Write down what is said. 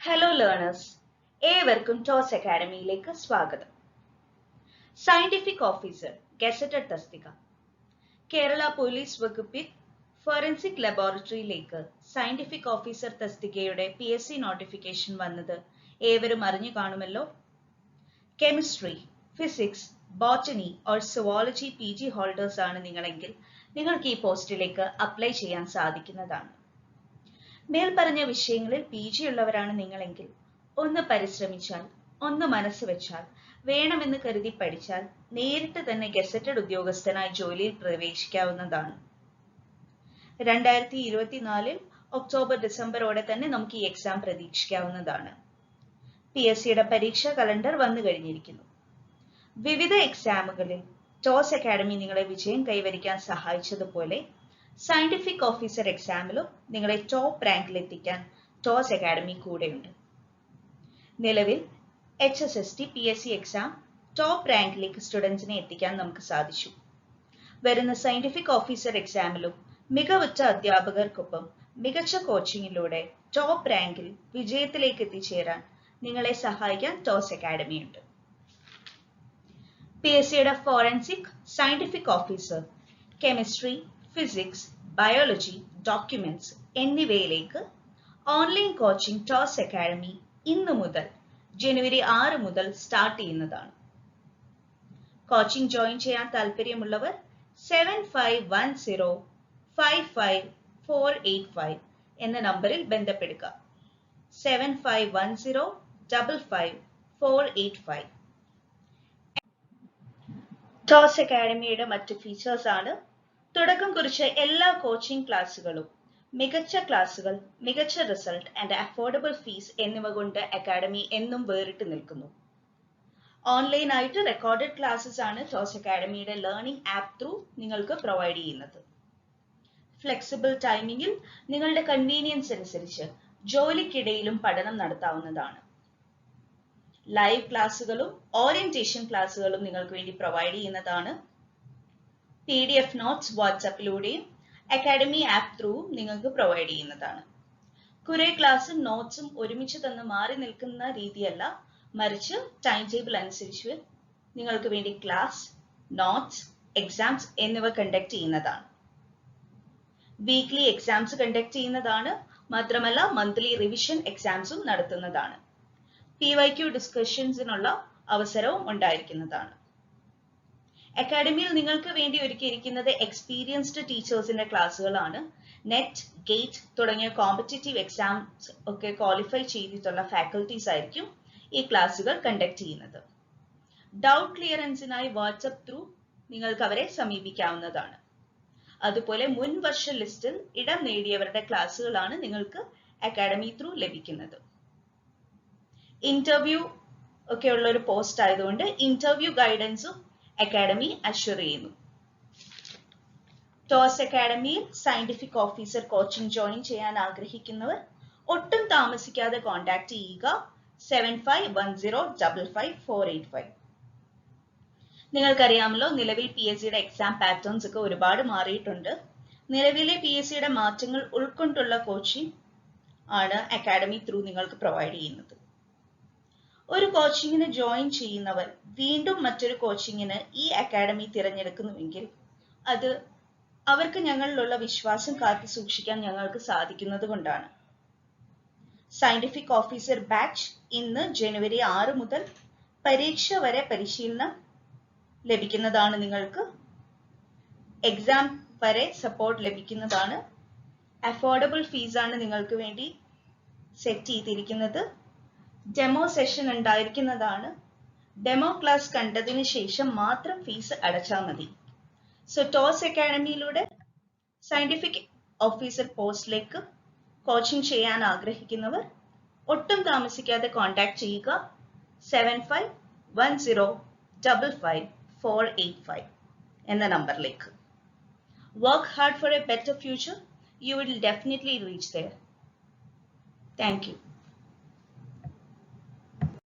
Hello learners, ഏവർക്കും Toss അക്കാഡമിയിലേക്ക് സ്വാഗതം. സയന്റിഫിക് ഓഫീസർ ഗസറ്റഡ് തസ്തിക. കേരള പോലീസ് വകുപ്പിൽ ഫോറൻസിക് ലബോറട്ടറിയിലേക്ക് സയന്റിഫിക് ഓഫീസർ തസ്തികയുടെ PSC നോട്ടിഫിക്കേഷൻ വന്നത് ഏവരും അറിഞ്ഞു കാണുമല്ലോ. Chemistry, physics, botany or zoology PG holders ആണ് നിങ്ങളെങ്കിൽ നിങ്ങൾക്ക് ഈ പോസ്റ്റിലേക്ക് അപ്ലൈ ചെയ്യാൻ സാധിക്കുന്നതാണ്. മേൽപ്പറഞ്ഞ വിഷയങ്ങളിൽ PG ഉള്ളവരാണ് നിങ്ങളെങ്കിൽ ഒന്ന് പരിശ്രമിച്ചാൽ, ഒന്ന് മനസ്സ് വെച്ചാൽ, വേണമെന്ന് കരുതി പഠിച്ചാൽ നേരിട്ട് തന്നെ ഗസറ്റഡ് ഉദ്യോഗസ്ഥനായി ജോലിയിൽ പ്രവേശിക്കാവുന്നതാണ്. 2024 ഒക്ടോബർ ഡിസംബറോടെ തന്നെ നമുക്ക് ഈ എക്സാം പ്രതീക്ഷിക്കാവുന്നതാണ്. PSCയുടെ പരീക്ഷാ കലണ്ടർ വന്നു കഴിഞ്ഞിരിക്കുന്നു. വിവിധ എക്സാമുകളിൽ ടോസ് അക്കാഡമി നിങ്ങളെ വിജയം കൈവരിക്കാൻ സഹായിച്ചതുപോലെ സയന്റിഫിക് ഓഫീസർ എക്സാമിലും നിങ്ങളെ ടോപ്പ് റാങ്കിൽ എത്തിക്കാൻ ടോസ് അക്കാഡമി കൂടെയുണ്ട്. നിലവിൽ HSST PSC എക്സാം ടോപ്പ് റാങ്കിലേക്ക് സ്റ്റുഡൻസിനെ എത്തിക്കാൻ നമുക്ക് സാധിച്ചു. വരുന്ന സയന്റിഫിക് ഓഫീസർ എക്സാമിലും മികവുറ്റ അധ്യാപകർക്കൊപ്പം മികച്ച കോച്ചിങ്ങിലൂടെ ടോപ്പ് റാങ്കിൽ വിജയത്തിലേക്ക് എത്തിച്ചേരാൻ നിങ്ങളെ സഹായിക്കാൻ ടോസ് അക്കാഡമി ഉണ്ട്. PSCയുടെ forensic, scientific officer, chemistry, physics, biology, documents എന്നിവയിലേക്ക് ഓൺലൈൻ കോച്ചിംഗ് ടോസ് അക്കാഡമി ഇന്നു മുതൽ ജനുവരി 6 മുതൽ സ്റ്റാർട്ട് ചെയ്യുന്നതാണ്. കോച്ചിംഗ് ജോയിൻ ചെയ്യാൻ താല്പര്യമുള്ളവർ 7510555485 എന്ന നമ്പറിൽ ബന്ധപ്പെടുക. 7510555485. ടോസ് അക്കാഡമിയുടെ മറ്റ് ഫീച്ചേഴ്സ് ആണ്: തുടക്കം കുറിച്ച എല്ലാ കോച്ചിംഗ് ക്ലാസുകളും മികച്ച ക്ലാസുകൾ, മികച്ച റിസൾട്ട് ആൻഡ് അഫോർഡബിൾ ഫീസ് എന്നിവ കൊണ്ട് അക്കാഡമി എന്നും വേറിട്ട് നിൽക്കുന്നു. ഓൺലൈനായിട്ട് റെക്കോർഡഡ് ക്ലാസ്സസ് ആണ് ടോസ് അക്കാഡമിയുടെ ലേണിംഗ് ആപ്പ് ത്രൂ നിങ്ങൾക്ക് പ്രൊവൈഡ് ചെയ്യുന്നത്. ഫ്ലെക്സിബിൾ ടൈമിംഗിൽ നിങ്ങളുടെ കൺവീനിയൻസ് അനുസരിച്ച് ജോലിക്കിടയിലും പഠനം നടത്താവുന്നതാണ്. ലൈവ് ക്ലാസുകളും ഓറിയന്റേഷൻ ക്ലാസുകളും നിങ്ങൾക്ക് വേണ്ടി പ്രൊവൈഡ് ചെയ്യുന്നതാണ്. PDF നോട്ട്സ് വാട്സാപ്പിലൂടെയും അക്കാഡമി ആപ്പ് ത്രൂ നിങ്ങൾക്ക് പ്രൊവൈഡ് ചെയ്യുന്നതാണ്. കുറെ ക്ലാസ്സും നോട്ട്സും ഒരുമിച്ച് തന്ന് മാറി നിൽക്കുന്ന രീതിയല്ല, മറിച്ച് ടൈം ടേബിൾ അനുസരിച്ച് നിങ്ങൾക്ക് വേണ്ടി ക്ലാസ്, നോട്ട്സ്, എക്സാംസ് എന്നിവ കണ്ടക്ട് ചെയ്യുന്നതാണ്. വീക്ക്ലി എക്സാംസ് കണ്ടക്ട് ചെയ്യുന്നതാണ്. മാത്രമല്ല മന്ത്ലി റിവിഷൻ എക്സാംസും നടത്തുന്നതാണ്. PYQ ഡിസ്കഷൻസിനുള്ള അവസരവും ഉണ്ടായിരിക്കുന്നതാണ്. അക്കാഡമിയിൽ നിങ്ങൾക്ക് വേണ്ടി ഒരുക്കിയിരിക്കുന്നത് എക്സ്പീരിയൻസ്ഡ് ടീച്ചേഴ്സിന്റെ ക്ലാസ്സുകളാണ്. നെറ്റ്, ഗേറ്റ് തുടങ്ങിയ കോമ്പറ്റേറ്റീവ് എക്സാംസ് ഒക്കെ ക്വാളിഫൈ ചെയ്തിട്ടുള്ള ഫാക്കൽറ്റീസ് ആയിരിക്കും ഈ ക്ലാസ്സുകൾ കണ്ടക്ട് ചെയ്യുന്നത്. ഡൗട്ട് ക്ലിയറൻസിനായി വാട്സപ്പ് ത്രൂ നിങ്ങൾക്ക് അവരെ സമീപിക്കാവുന്നതാണ്. അതുപോലെ മുൻ വർഷ ലിസ്റ്റിൽ ഇടം നേടിയവരുടെ ക്ലാസ്സുകളാണ് നിങ്ങൾക്ക് അക്കാഡമി ത്രൂ ലഭിക്കുന്നത്. ഇന്റർവ്യൂ ഒക്കെ ഉള്ള ഒരു പോസ്റ്റ് ആയതുകൊണ്ട് ഇന്റർവ്യൂ ഗൈഡൻസും അക്കാഡമി അഷ്വർ ചെയ്യുന്നു. ടോസ് അക്കാഡമിയിൽ സയന്റിഫിക് ഓഫീസർ കോച്ചിംഗ് ജോയിൻ ചെയ്യാൻ ആഗ്രഹിക്കുന്നവർ ഒട്ടും താമസിക്കാതെ കോൺടാക്ട് ചെയ്യുക. 7510555485. നിങ്ങൾക്കറിയാമല്ലോ, നിലവിൽ PSCയുടെ എക്സാം പാറ്റേൺസ് ഒക്കെ ഒരുപാട് മാറിയിട്ടുണ്ട്. നിലവിലെ PSCയുടെ മാറ്റങ്ങൾ ഉൾക്കൊണ്ടുള്ള കോച്ചിങ് ആണ് അക്കാഡമി ത്രൂ നിങ്ങൾക്ക് പ്രൊവൈഡ് ചെയ്യുന്നത്. ഒരു കോച്ചിങ്ങിന് ജോയിൻ ചെയ്യുന്നവർ വീണ്ടും മറ്റൊരു കോച്ചിങ്ങിന് ഈ അക്കാഡമി തിരഞ്ഞെടുക്കുന്നുവെങ്കിൽ അത് അവർക്ക് ഞങ്ങളിലുള്ള വിശ്വാസം കാത്തു സൂക്ഷിക്കാൻ ഞങ്ങൾക്ക് സാധിക്കുന്നത് കൊണ്ടാണ്. സയന്റിഫിക് ഓഫീസർ ബാച്ച് ഇന്ന് ജനുവരി 6 മുതൽ പരീക്ഷ വരെ പരിശീലനം ലഭിക്കുന്നതാണ്. നിങ്ങൾക്ക് എക്സാം വരെ സപ്പോർട്ട് ലഭിക്കുന്നതാണ്. അഫോർഡബിൾ ഫീസാണ് നിങ്ങൾക്ക് വേണ്ടി സെറ്റ് ചെയ്തിരിക്കുന്നത്. ഡെമോ സെഷൻ ഉണ്ടായിരിക്കുന്നതാണ്. ഡെമോ ക്ലാസ് കണ്ടതിന് ശേഷം മാത്രം ഫീസ് അടച്ചാൽ മതി. സോ ടോസ് അക്കാഡമിയിലൂടെ സയന്റിഫിക് ഓഫീസർ പോസ്റ്റിലേക്ക് കോച്ചിങ് ചെയ്യാൻ ആഗ്രഹിക്കുന്നവർ ഒട്ടും താമസിക്കാതെ കോൺടാക്ട് ചെയ്യുക. 7510555485 എന്ന നമ്പറിലേക്ക്. Work hard for A better future. You will definitely reach there. Thank you.